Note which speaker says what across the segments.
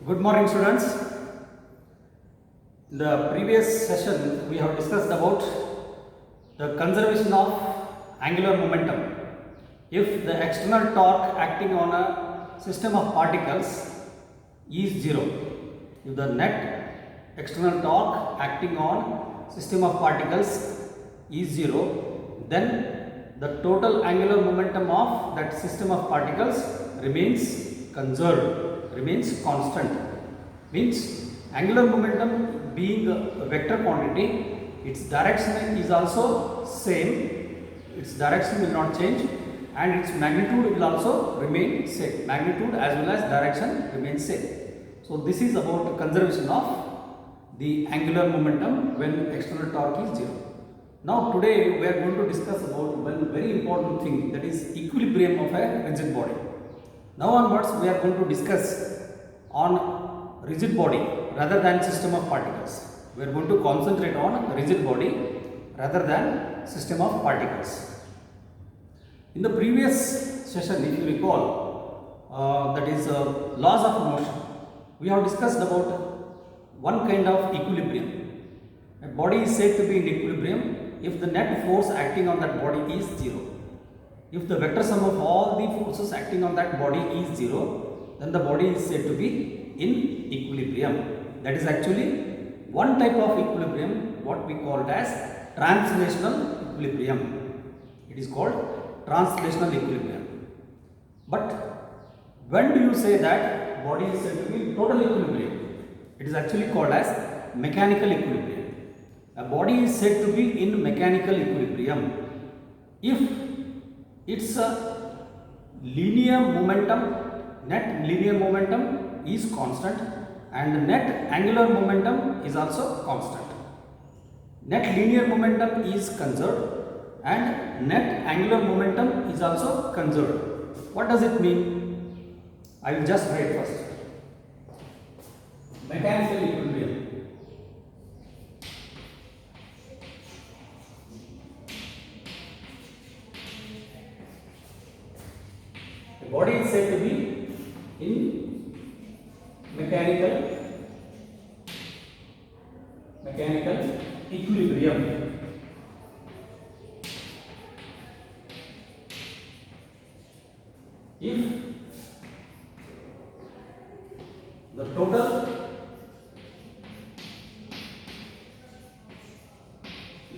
Speaker 1: Good morning, students. In the previous session, we have discussed about the conservation of angular momentum. If the external torque acting on a system of particles is zero, if the net external torque acting on system of particles is zero, then the total angular momentum of that system of particles remains conserved, remains constant. Means angular momentum being a vector quantity, its direction is also same, its direction will not change and its magnitude will also remain same. Magnitude as well as direction remains same. So this is about conservation of the angular momentum when external torque is zero. Now today we are going to discuss about one very important thing, that is equilibrium of a rigid body. Now onwards we are going to discuss on rigid body rather than system of particles. We are going to concentrate on rigid body rather than system of particles. In the previous session, if you recall, that is laws of motion, we have discussed about one kind of equilibrium. A body is said to be in equilibrium if the net force acting on that body is zero. If the vector sum of all the forces acting on that body is zero, then the body is said to be in equilibrium. That is actually one type of equilibrium, what we call it as translational equilibrium. It is called translational equilibrium. But when do you say that body is said to be in total equilibrium? It is actually called as mechanical equilibrium. A body is said to be in mechanical equilibrium if its linear momentum, net linear momentum is constant and net angular momentum is also constant. Net linear momentum is conserved and net angular momentum is also conserved. What does it mean? I will just write first. Mechanical equilibrium. The body is said to be in mechanical equilibrium. If the total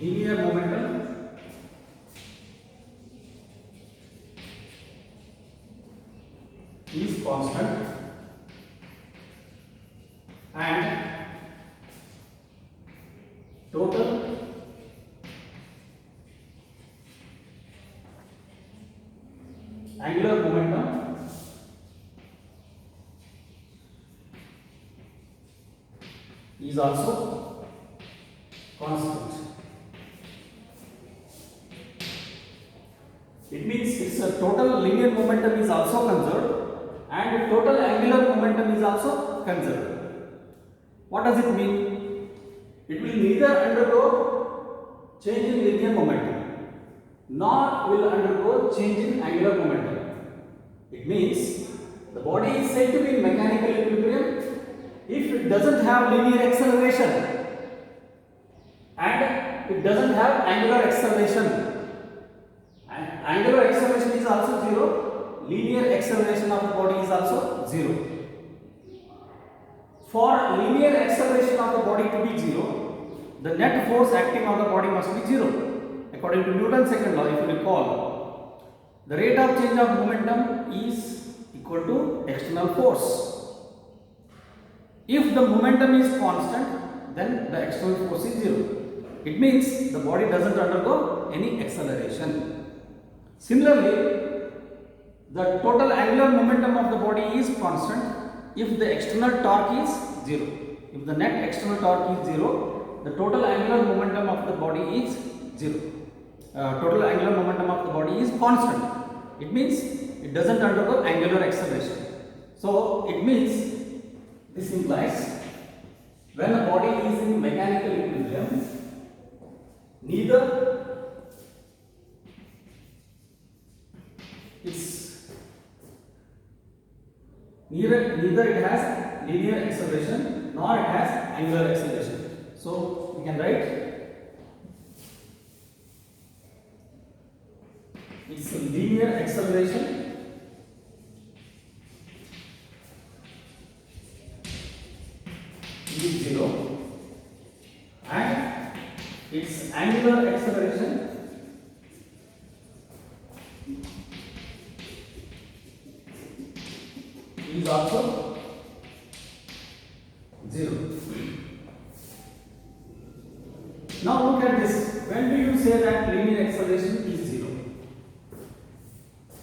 Speaker 1: linear momentum is constant and total angular momentum is also constant. It means its total linear momentum is also conserved and total angular momentum is also conserved. What does it mean? It will neither undergo change in linear momentum nor will undergo change in angular momentum. It means the body is said to be in mechanical equilibrium if it doesn't have linear acceleration and it doesn't have angular acceleration. And angular acceleration is also zero, linear acceleration of the body is also zero. For linear acceleration of the body to be zero, the net force acting on the body must be zero. According to Newton's second law, if you recall, the rate of change of momentum is equal to external force. If the momentum is constant, then the external force is zero. It means the body doesn't undergo any acceleration. Similarly, the total angular momentum of the body is constant if the external torque is zero. If the net external torque is zero, the total angular momentum of the body is zero. Total angular momentum of the body is constant. It means it doesn't undergo angular acceleration. So it means this implies when a body is in mechanical equilibrium, neither it has linear acceleration nor it has angular acceleration. So we can write its linear acceleration is 0 and its angular acceleration is also 0. Now look at this. When do you say that linear acceleration is 0?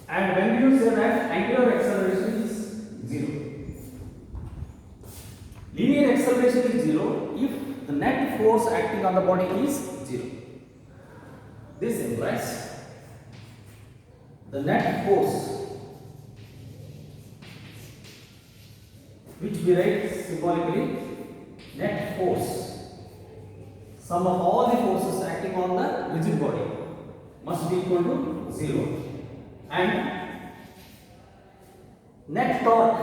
Speaker 1: And when do you say that angular acceleration is 0? Linear acceleration is 0 if the net force acting on the body is 0. This implies the net force, which we write symbolically net force, sum of all the forces acting on the rigid body must be equal to 0, and net torque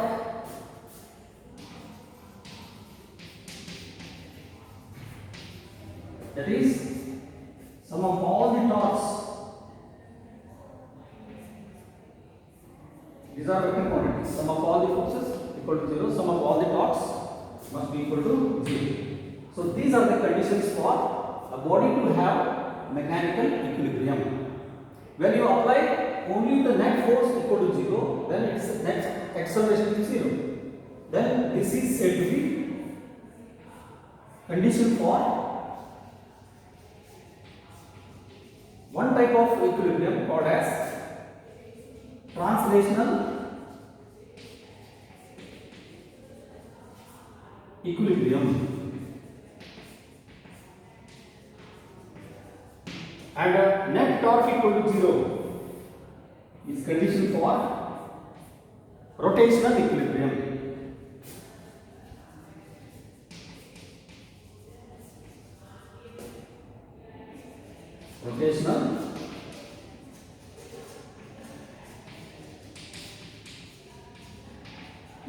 Speaker 1: that is sum of all the torques, these are vector quantities, sum of all the forces equal to 0, sum of all the torques must be equal to 0. So these are the conditions for a body to have mechanical equilibrium. When you apply only the net force equal to 0, then its net acceleration is 0. Then this is said to be condition for one type of equilibrium called as translational equilibrium. And net torque equal to 0 is condition for rotational equilibrium. Rotational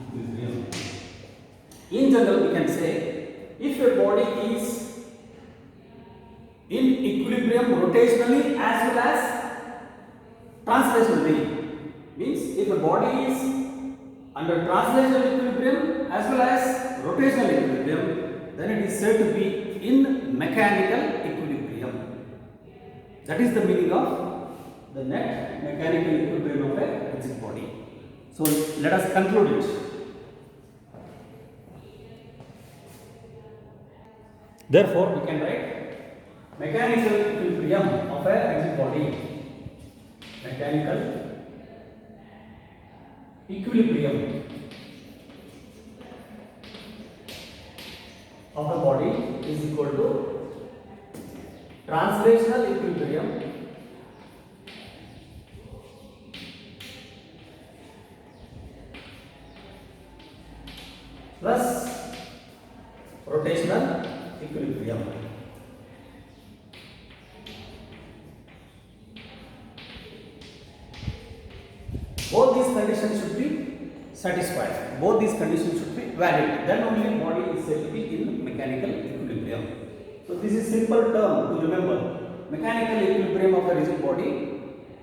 Speaker 1: equilibrium. In general, we can say if a body is in equilibrium rotationally as well as translationally, means if a body is under translational equilibrium as well as rotational equilibrium, then it is said to be in mechanical equilibrium. That is the meaning of the net mechanical equilibrium of a rigid body. So let us conclude it. Therefore, we can write mechanical equilibrium of a rigid body. Mechanical equilibrium of a body is equal to translational equilibrium plus rotational equilibrium. Both these conditions should be satisfied. Both these conditions should be valid. Then only body is said to be in mechanical equilibrium. So this is simple term to remember. Mechanical equilibrium of a rigid body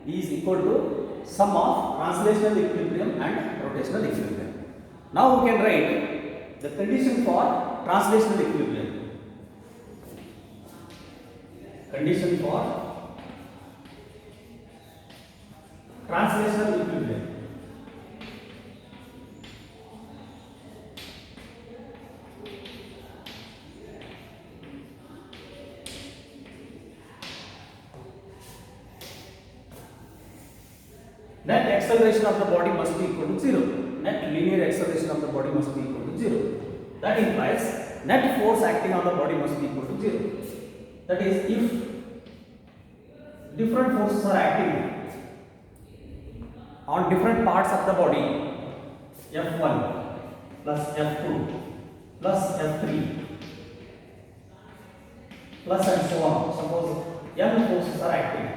Speaker 1: is equal to sum of translational equilibrium and rotational equilibrium. Now we can write the condition for translational equilibrium. Condition for translational equilibrium. Net acceleration of the body must be equal to 0. Net linear acceleration of the body must be equal to 0. That implies net force acting on the body must be equal to 0. That is, if different forces are acting on different parts of the body, F1 plus F2 plus F3 plus and so on. Suppose n forces are acting,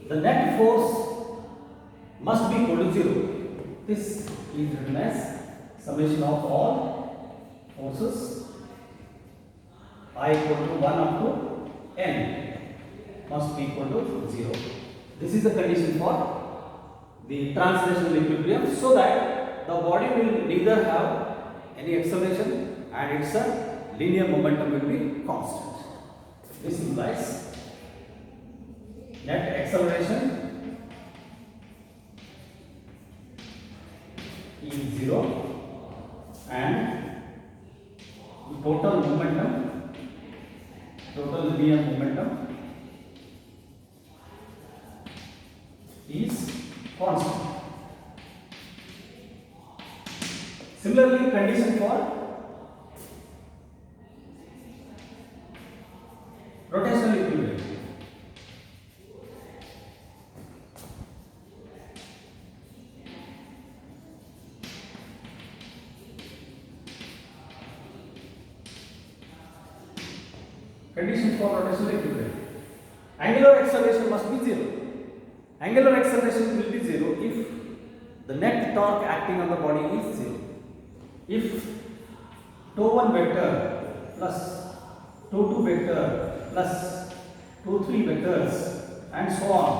Speaker 1: the net force must be equal to 0. This is written as summation of all forces I equal to 1 up to n must be equal to 0. This is the condition for the translational equilibrium, so that the body will neither have any acceleration and its linear momentum will be constant. This implies net acceleration is 0 and total momentum, total linear momentum is constant. Similarly, condition for rotational equilibrium. Condition for rotational equilibrium. Angular acceleration must be 0. Angular acceleration will be 0 if the net torque acting on the body is 0. If τ1 vector plus τ2 vector plus τ3 vectors and so on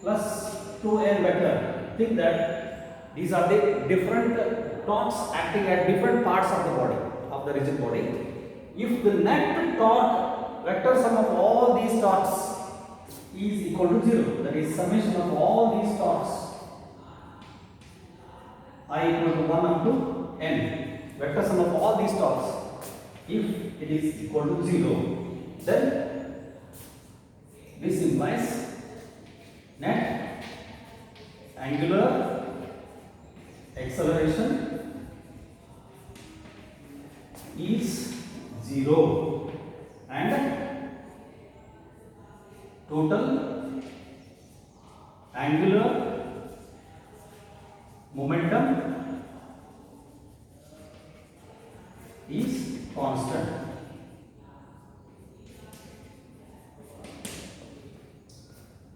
Speaker 1: plus 2n vector, think that these are the different torques acting at different parts of the body, of the rigid body. If the net torque vector sum of all these torques is equal to 0, that is summation of all these torques I equal to 1 up to n, vector sum of all these torques, if it is equal to 0, then this implies net angular acceleration is 0 and total angular momentum is constant.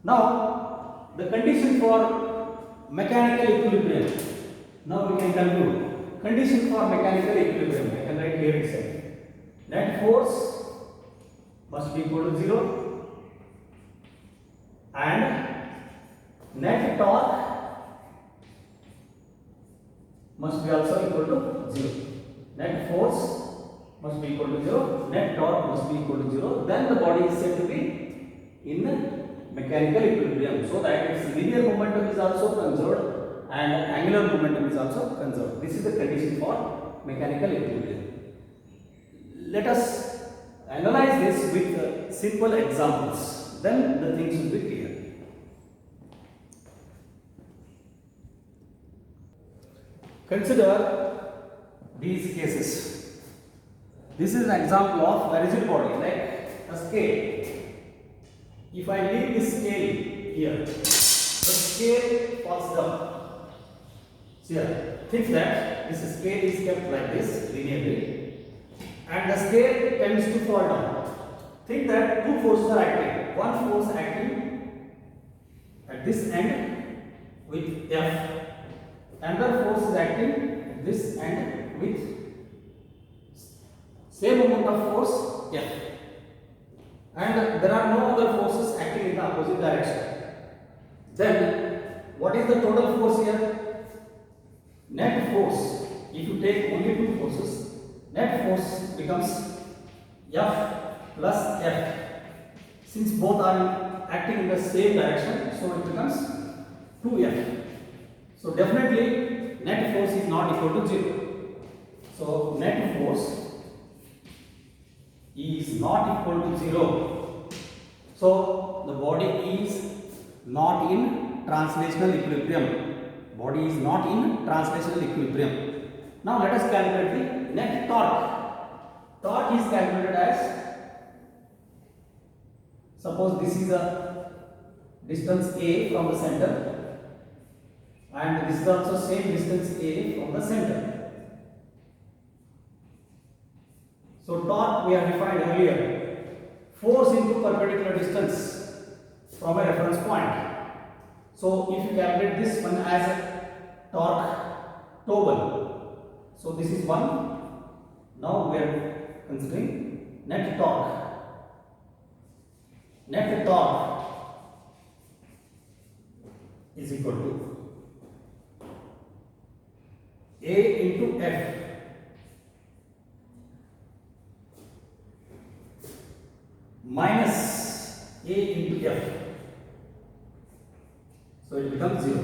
Speaker 1: Now, the condition for mechanical equilibrium. Now we can conclude. Condition for mechanical equilibrium, I can write here itself. Net force must be equal to 0 and net torque must be also equal to 0. Net force must be equal to 0, net torque must be equal to 0, then the body is said to be in mechanical equilibrium, so that its linear momentum is also conserved and angular momentum is also conserved. This is the condition for mechanical equilibrium. Let us analyze this with simple examples, then the things will be clear. Consider these cases. This is an example of a rigid body, like a scale. If I leave this scale here, the scale falls down. So here, think that this scale is kept like this linearly, and the scale tends to fall down. Think that two forces are acting. One force acting at this end with F. Another force is acting at this end with same amount of force F. And there are no other forces acting in the opposite direction. Then, what is the total force here? Net force, if you take only two forces, net force becomes F plus F. Since both are acting in the same direction, so it becomes 2F. So definitely net force is not equal to 0. So net force is not equal to 0. So the body is not in translational equilibrium. Body is not in translational equilibrium. Now let us calculate the net torque. Torque is calculated as, suppose this is a distance A from the center, and this is also same distance A from the center. So torque we have defined earlier, force into perpendicular distance from a reference point. So if you calculate this one as a torque τ1, So this is one. Now we are considering net torque. Net torque is equal to A into F minus A into F. So it becomes 0.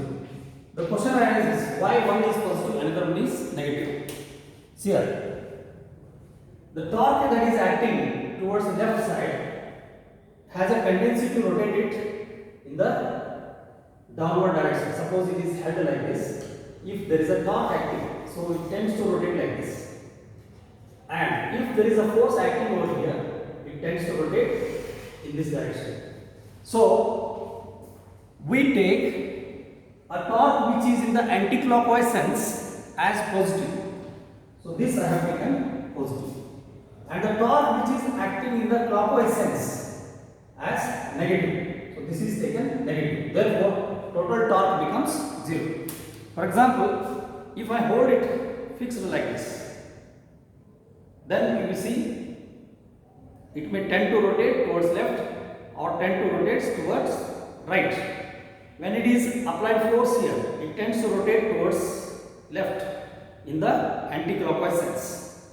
Speaker 1: The question arises, why one is positive, another one is negative? See here, the torque that is acting towards the left side has a tendency to rotate it in the downward direction. Suppose it is held like this. If there is a torque acting, so it tends to rotate like this. And if there is a force acting over here, it tends to rotate in this direction. So we take a torque which is in the anti-clockwise sense as positive. So this I have taken positive. And the torque which is acting in the clockwise sense as negative. So this is taken negative. Therefore, total torque becomes 0. For example, if I hold it fixed like this, then you will see it may tend to rotate towards left or tend to rotate towards right. When it is applied force here, it tends to rotate towards left in the anti-clockwise sense.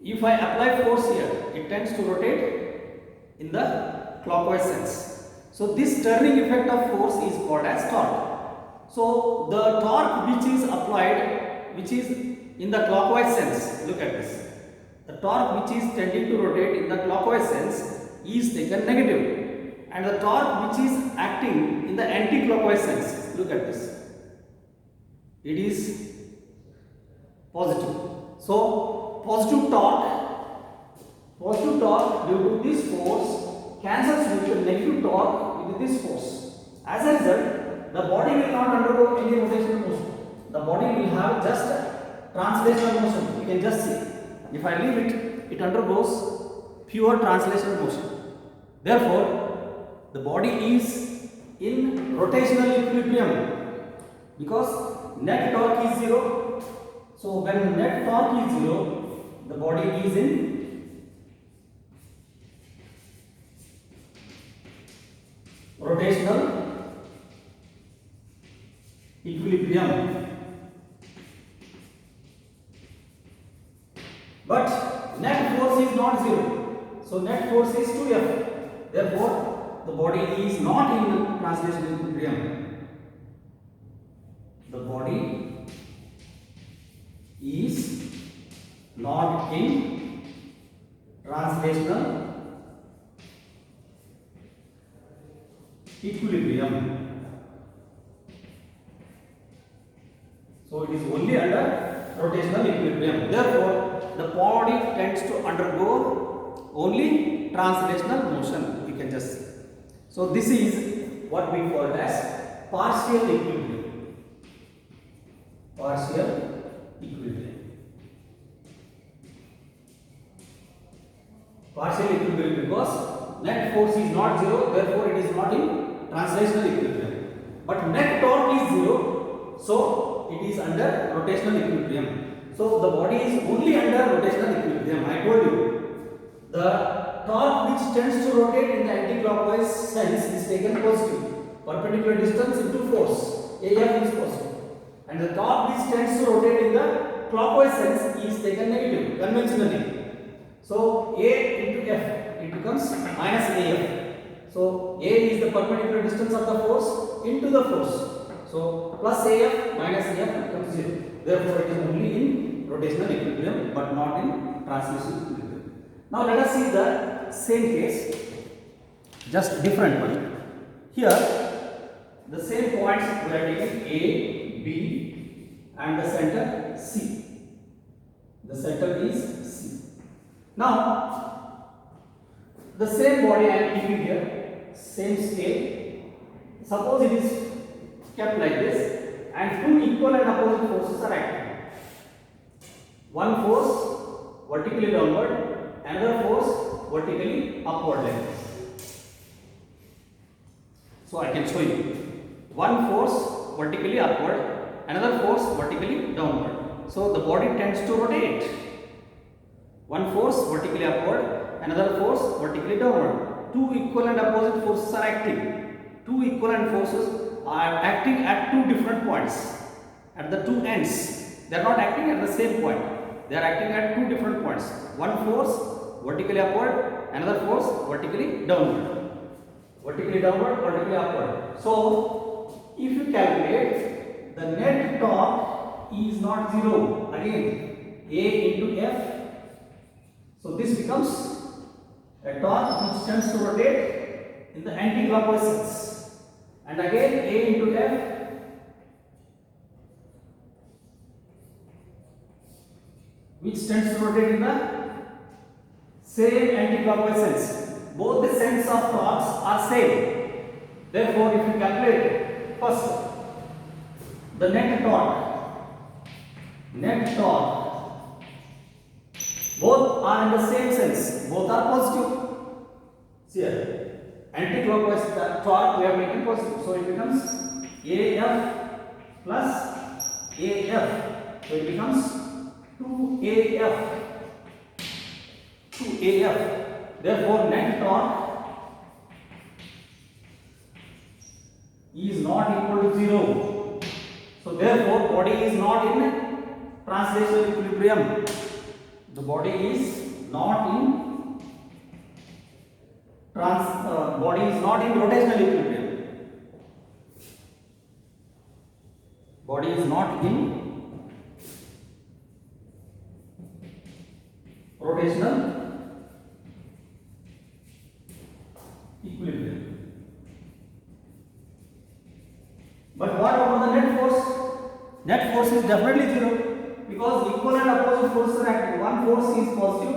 Speaker 1: If I apply force here, it tends to rotate in the clockwise sense. So this turning effect of force is called as torque. So the torque which is applied, which is in the clockwise sense, look at this. The torque which is tending to rotate in the clockwise sense is taken negative. And the torque which is acting in the anti-clockwise sense, look at this, it is positive. So positive torque due to this force cancels with the negative torque with this force. As a result, the body will not undergo any rotational motion. The body will have just translational motion. You can just see. If I leave it, it undergoes pure translational motion. Therefore, the body is in rotational equilibrium because net torque is 0. So when net torque is 0, the body is in rotational equilibrium. But net force is not 0. So net force is 2F. Therefore, the body is not in translational equilibrium. The body is not in translational equilibrium. So it is only under rotational equilibrium. Therefore, the body tends to undergo only translational motion. You can just see. So this is what we call as partial equilibrium. Partial equilibrium. Partial equilibrium because net force is not 0, therefore it is not in translational equilibrium. But net torque is 0, so it is under rotational equilibrium. So the body is only under rotational equilibrium. I told you, the torque which tends to rotate in the anti-clockwise sense is taken positive. Perpendicular distance into force, AF is positive. And the torque which tends to rotate in the clockwise sense is taken negative conventionally. So A into F, it becomes minus AF. So A is the perpendicular distance of the force into the force. So plus AF minus AF becomes 0. Therefore it is only in rotational equilibrium but not in translational equilibrium. Now let us see the same case, just different one. Here the same points we are taking A, B and the center C. The center is C. Now the same body I am keeping here, same scale. Suppose it is kept like this and two equal and opposite forces are acting. One force vertically downward, another force vertically upward like this. So I can show you. One force vertically upward, another force vertically downward. So the body tends to rotate. One force vertically upward, another force vertically downward. Two equal and opposite forces are acting. Two equivalent forces are acting at two different points. At the two ends. They are not acting at the same point. They are acting at two different points. One force vertically upward, another force vertically downward. Vertically downward, vertically upward. So, if you calculate, the net torque is not zero. Again, A into F. So, this becomes a torque which tends to rotate in the anti-clockwise sense. And again, A into F. Which tends to rotate in the same anti-clockwise sense. Both the sense of torques are same. Therefore, if you calculate first the net torque, both are in the same sense. Both are positive. See here, anti-clockwise torque we are making positive, so it becomes AF plus AF. So it becomes 2AF. Therefore, net torque is not equal to 0. So, therefore, body is not in translational equilibrium. The body is not in rotational equilibrium. Body is not in rotational equilibrium. But what about the net force? Net force is definitely 0 because equal and opposite forces are acting. One force is positive,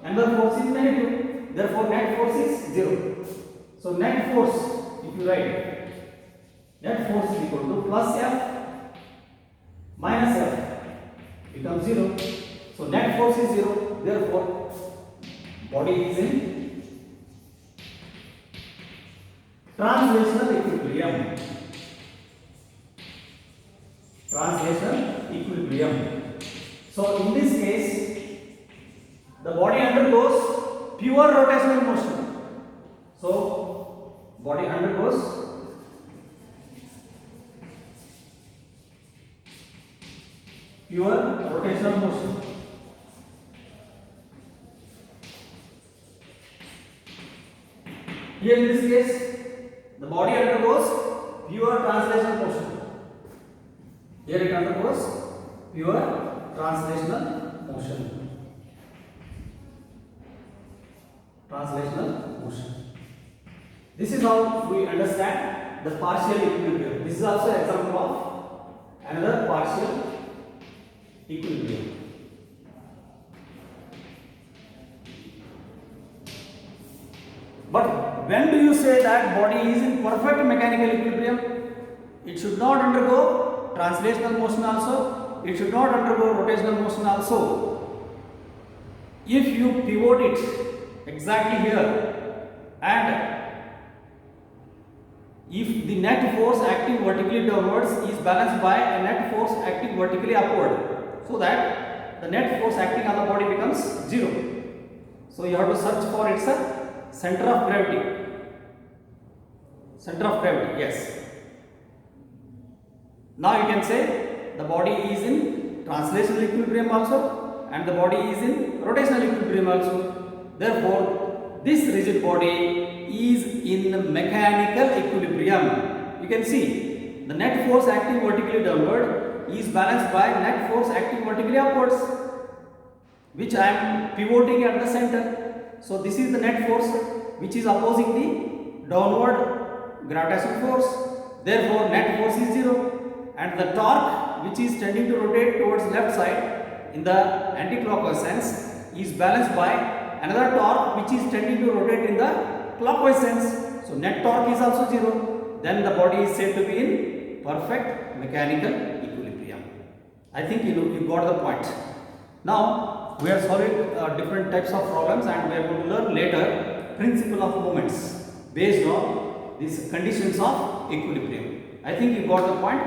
Speaker 1: another force is negative. Therefore, net force is 0. So, net force, if you write, net force is equal to plus F minus F becomes 0. So, net force is 0. Therefore, body is in translational equilibrium. So, in this case, the body undergoes pure rotational motion. So, body undergoes pure rotational motion. Here in this case, the body undergoes pure translational motion. Here it undergoes pure translational motion. This is how we understand the partial equilibrium. This is also an example of another partial equilibrium. But when do you say that body is in perfect mechanical equilibrium? It should not undergo translational motion also. It should not undergo rotational motion also. If you pivot it exactly here, and if the net force acting vertically downwards is balanced by a net force acting vertically upward, so that the net force acting on the body becomes 0. So you have to search for its center of gravity. Yes. Now you can say the body is in translational equilibrium also, and the body is in rotational equilibrium also. Therefore, this rigid body is in mechanical equilibrium. You can see the net force acting vertically downward is balanced by net force acting vertically upwards, which I am pivoting at the center. So this is the net force which is opposing the downward gravitational force. Therefore, net force is 0. And the torque which is tending to rotate towards left side in the anti-clockwise sense is balanced by another torque which is tending to rotate in the clockwise sense. So net torque is also 0. Then the body is said to be in perfect mechanical equilibrium. I think you got the point. Now we are solving different types of problems, and we are going to learn later principle of moments based on these conditions of equilibrium. I think you got the point.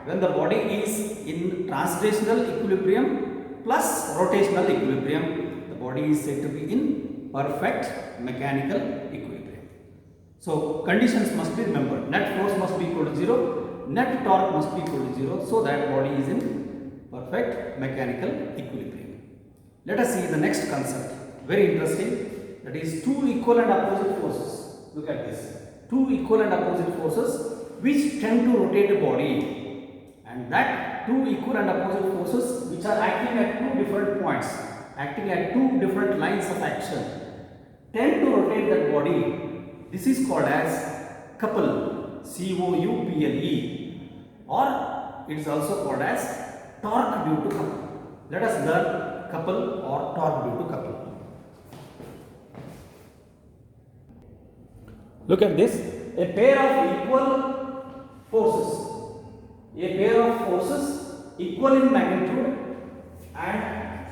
Speaker 1: when the body is in translational equilibrium plus rotational equilibrium, the body is said to be in perfect mechanical equilibrium. So conditions must be remembered. Net force must be equal to 0, net torque must be equal to 0, so that body is in perfect mechanical equilibrium. Let us see the next concept, very interesting, that is two equal and opposite forces. Look at this. Two equal and opposite forces which tend to rotate a body, and that two equal and opposite forces which are acting at two different points, acting at two different lines of action, tend to rotate that body. This is called as couple, C-O-U-P-L-E, or it is also called as torque due to couple. Let us learn couple or torque due to couple. Look at this, a pair of equal forces equal in magnitude and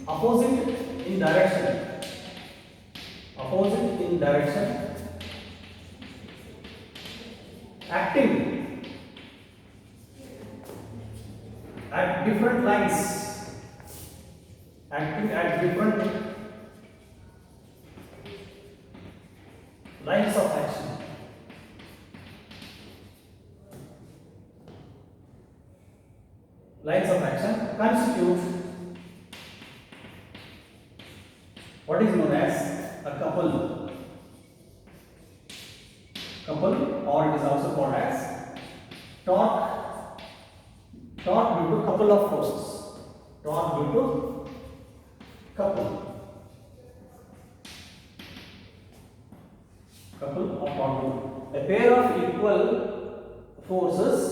Speaker 1: opposite in direction, acting at different lines, of action. Lines of action constitute what is known as a couple, or it is also called as torque due to couple of forces, torque due to couple or torque. A pair of forces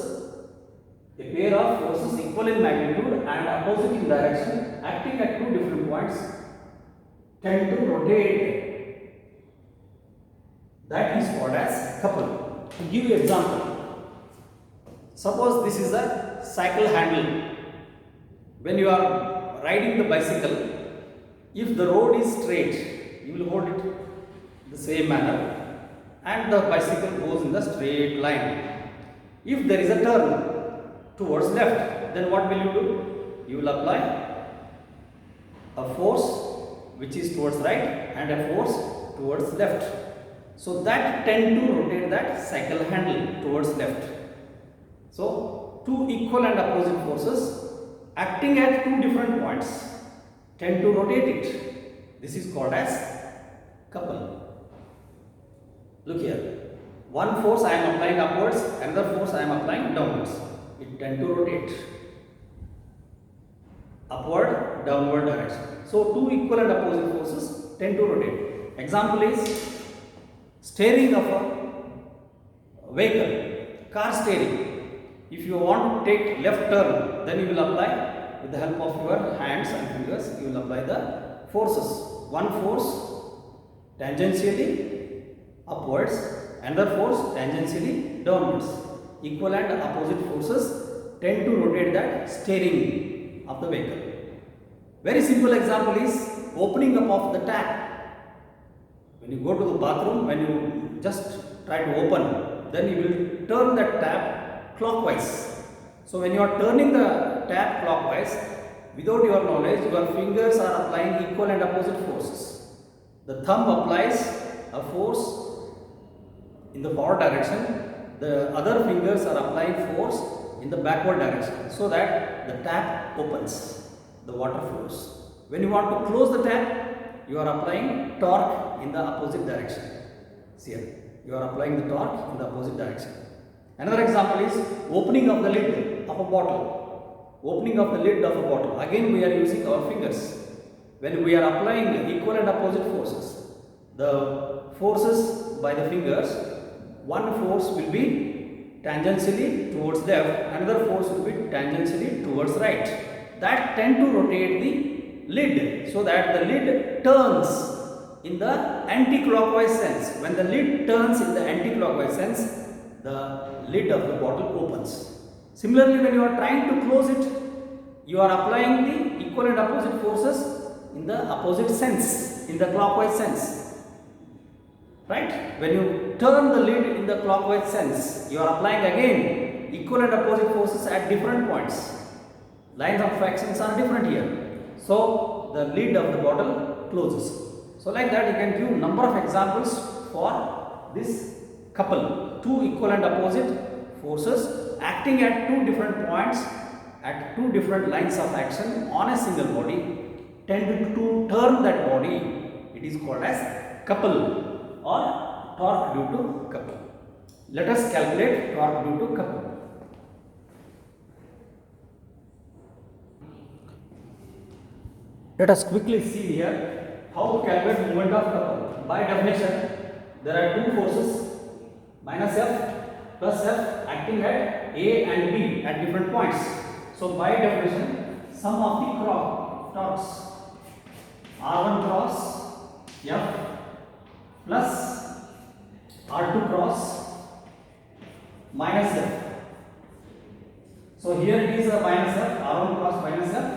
Speaker 1: equal in magnitude and opposite in direction, acting at two different points, tend to rotate. That is called as couple. To give you example, suppose this is a cycle handle. When you are riding the bicycle, if the road is straight, you will hold it the same manner, and the bicycle goes in the straight line. If there is a turn towards left, then what will you do? You will apply a force which is towards right and a force towards left. So that tend to rotate that cycle handle towards left. So two equal and opposite forces acting at two different points tend to rotate it. This is called as couple. Look here. One force I am applying upwards, another force I am applying downwards. It tend to rotate upward, downward direction. So two equal and opposite forces tend to rotate. Example is steering of a vehicle, car steering. If you want to take left turn, then you will apply with the help of your hands and fingers, you will apply the forces. One force tangentially upwards, another force tangentially downwards. Equal and opposite forces tend to rotate that steering of the vehicle. Very simple example is opening up of the tap. When you go to the bathroom, when you just try to open, then you will turn that tap clockwise. So when you are turning the tap clockwise, without your knowledge, your fingers are applying equal and opposite forces. The thumb applies a force in the forward direction, the other fingers are applying force in the backward direction, so that the tap opens, the water flows. When you want to close the tap, you are applying torque in the opposite direction. See here, you are applying the torque in the opposite direction. Another example is opening of the lid of a bottle. Opening of the lid of a bottle. Again we are using our fingers. When we are applying equal and opposite forces, the forces by the fingers, one force will be tangentially towards left, another force will be tangentially towards right. That tend to rotate the lid, so that the lid turns in the anti-clockwise sense. When the lid turns in the anti-clockwise sense, the lid of the bottle opens. Similarly, when you are trying to close it, you are applying the equal and opposite forces in the opposite sense, in the clockwise sense. Right? When you turn the lid in the clockwise sense, you are applying again equal and opposite forces at different points. Lines of actions are different here. So the lid of the bottle closes. So like that you can give number of examples for this couple. Two equal and opposite forces acting at two different points at two different lines of action on a single body tend to turn that body. It is called as couple or torque due to couple. Let us calculate torque due to couple. Let us quickly see here how to calculate moment of couple. By definition, there are two forces minus F plus F acting at A and B at different points. So by definition, sum of the torques R1 cross F plus R2 cross minus F. So here it is a minus F, R1 cross minus F,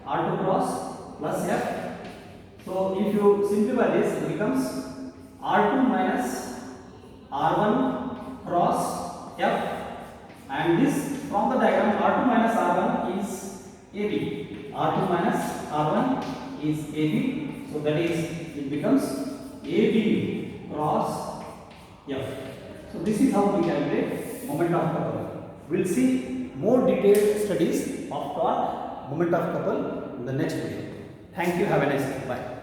Speaker 1: R2 cross plus F. So if you simplify this, it becomes R2 minus R1 cross F, and this from the diagram R2 minus R1 is AB. R2 minus R1 is AB. So that is, it becomes AB cross F. So this is how we calculate moment of couple. We will see more detailed studies of torque, moment of couple in the next video. Thank you. Have a nice day. Bye.